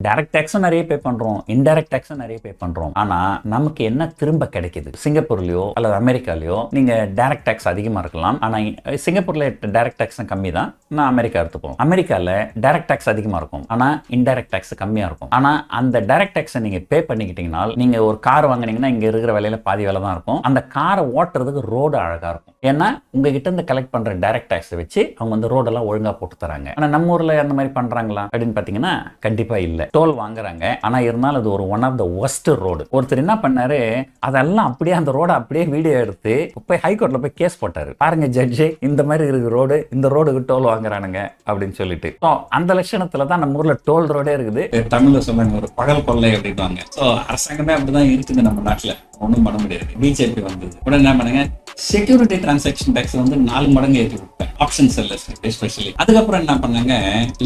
Direct டேக்ஸும் நிறைய பே பண்றோம், indirect டேக்ஸும் நிறைய பே பண்றோம். ஆனா நமக்கு என்ன திரும்ப கிடைக்குது? சிங்கப்பூர்லயோ அல்லது அமெரிக்காலயோ நீங்க டைரக்ட் டேக்ஸ் அதிகமா இருக்கலாம், ஆனா சிங்கப்பூர்ல டைரக்ட் டேக்ஸ் கம்மி தான். நான் அமெரிக்கா எடுத்துப்போம். அமெரிக்கால டைரக்ட் டேக்ஸ் அதிகமா இருக்கும், ஆனா இன்டைரக்ட் டேக்ஸ் கம்மியா இருக்கும். ஆனா அந்த டைரக்ட் டேக்ஸை நீங்க பே பண்ணிக்கிட்டீங்கன்னா, நீங்க ஒரு கார் வாங்குனீங்கன்னா இங்க இருக்கிற விலையில பாதி விலை தான் இருக்கும். அந்த காரை ஓட்டுறதுக்கு ரோடு அழகா இருக்கும். ஏன்னா உங்ககிட்ட இருந்து கலெக்ட் பண்ற டைரக்ட் டேக்ஸை வச்சு அவங்க வந்து ரோடெல்லாம் ஒழுங்கா போட்டு தராங்க. ஆனா நம்ம ஊர்ல அந்த மாதிரி பண்றாங்களா அப்படின்னு பாத்தீங்கன்னா கண்டிப்பா இல்ல. டோல் வாங்குறாங்க, ஆனா இருந்தாலும் அது ஒரு one of the worst road. ஒருத்தர் என்ன பண்ணாரு, அதெல்லாம் அப்படியே அந்த ரோட அப்படியே வீடியோ எடுத்து போய் ஹைகோர்ட்ல போய் கேஸ் போட்டாரு. பாருங்க ஜட்ஜி, இந்த மாதிரி இருக்கு ரோடு, இந்த ரோடுக்கு டோல் வாங்குறானுங்க அப்படின்னு சொல்லிட்டு. அந்த லட்சணத்துல தான் நம்ம ஊர்ல டோல் ரோடே இருக்குது. தமிழ்ல சொன்னாங்க ஒரு பகல் கொள்ளை அப்படின்வாங்க. அரசாங்கமே அப்படிதான் இருக்குது நம்ம நாட்டுல. ஒன்றும் பண்ண முடியாது. பிஜேபி வந்தது உடனே என்ன பண்ணுங்க, செக்யூரிட்டி டிரான்சாக்ஷன் டேக்ஸ் வந்து 4 மடங்கு ஏற்றி விட்டாங்க, ஆப்ஷன் செல்லர்ஸ் எஸ்பெஷலி. அதுக்கப்புறம் என்ன பண்ணாங்க,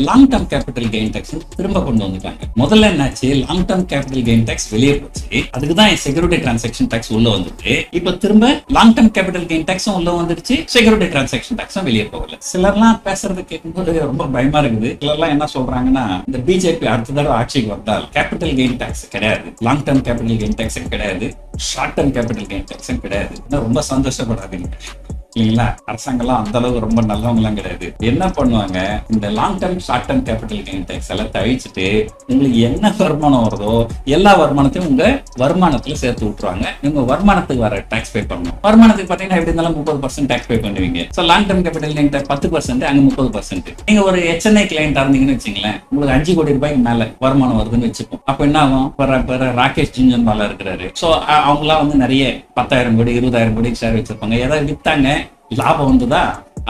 long term capital gain tax திரும்ப கொண்டு வந்துட்டாங்க. முதல்ல என்னாச்சு, long term capital gain tax வெளியே போச்சு, அதுக்கு தான் செக்யூரிட்டி டிரான்சாக்ஷன் டேக்ஸ் உள்ள வந்துட்டு, இப்ப திரும்ப லாங் டர்ம் கேபிட்டல் கெயின் டேக்ஸும் உள்ள வந்துருச்சு, செக்யூரிட்டி டிரான்சாக்ஷன் டேக்ஸும் வெளியே போகல. சிலர்லாம் பேசுறது கேட்கும்போது ரொம்ப பயமா இருக்குது. சிலர்லாம் என்ன சொல்றாங்கன்னா, இந்த பிஜேபி அடுத்த தடவை ஆட்சிக்கு வந்தால் கேபிட்டல் கெயின் டேக்ஸ் கிடையாது, long term capital gain tax கிடையாது, ஷார்ட் டர்ம் கேபிட்டல் கெயின் டேக்ஸும் கிடையாது. ரொம்ப சந்தோஷப்படாதீங்க இல்லைங்களா? அரசாங்கம்லாம் அந்த அளவுக்கு ரொம்ப நல்லவங்கலாம் கிடையாது. என்ன பண்ணுவாங்க, இந்த long term short term capital gain tax எல்லாம் தவிர்த்துட்டு உங்களுக்கு என்ன வருமானம் வருதோ எல்லா வருமானத்தையும் உங்க வருமானத்துல சேர்த்து விட்டுருவாங்க. உங்க வருமானத்துக்கு வர டேக்ஸ் பே பண்ணணும். வருமானத்துக்கு பாத்தீங்கன்னா எப்படி இருந்தாலும் 30% டேக்ஸ் பே பண்ணுவீங்க. So long term capital gain tax 10%, அங்க 30%. நீங்க ஒரு HNI கிளையண்டா இருந்தீங்கன்னு வச்சுங்களேன், உங்களுக்கு 5 கோடி ரூபாய்க்கு மேல வருமானம் வருதுன்னு வச்சுப்போம். அப்ப என்ன ஆகும், ராகேஷ் ஜுன்ஜன்வாலா இருக்கிறாரு. ஸோ அவங்களாம் வந்து நிறைய 10,000 கோடி 20,000 கோடி ஷேர் வச்சிருப்பாங்க. ஏதாவது வித்தாங்க, லாபம் வந்துதா,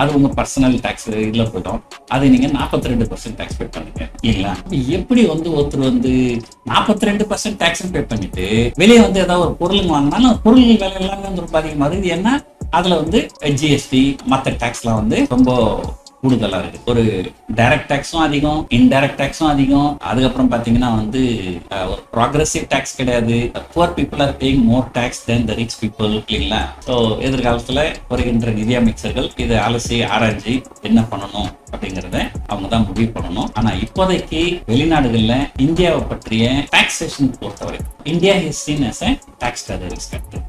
அது உங்க பர்சனல் டாக்ஸ் இதுல போயிடும். அது நீங்க 42% டாக்ஸ் பே பண்ணுங்க இல்லைங்களா? எப்படி வந்து ஒருத்தர் வந்து 42% டாக்ஸ் பே பண்ணிட்டு வெளியே வந்து ஏதாவது ஒரு பொருள் வாங்கினாலும் பொருள் விலை எல்லாமே வந்து ரொம்ப அதிகமா இருக்குது. ஏன்னா அதுல வந்து GST மற்ற டாக்ஸ்லாம் வந்து ரொம்ப கூடுதலா இருக்கு. ஒரு டைரக்ட் டாக்ஸும் அதிகம், இன்டைரக்ட் டாக்ஸும் அதிகம். அதுக்கப்புறம் பாத்தீங்கன்னா வந்து ஒரு ப்ராக்ரெசிவ் டாக்ஸ் கிடையாது. Poor people are paying more tax then the rich people இல்லைங்களா? ஸோ எதிர்காலத்துல வருகின்ற நிதி அமைச்சர்கள் இதை அலசி ஆராய்ச்சி என்ன பண்ணணும் அப்படிங்கறத அவங்க தான் முடிவு பண்ணணும். ஆனா இப்போதைக்கு வெளிநாடுகள்ல இந்தியாவை பற்றிய டாக்ஸேஷன் பொறுத்தவரை India is seen as a tax terrorist country.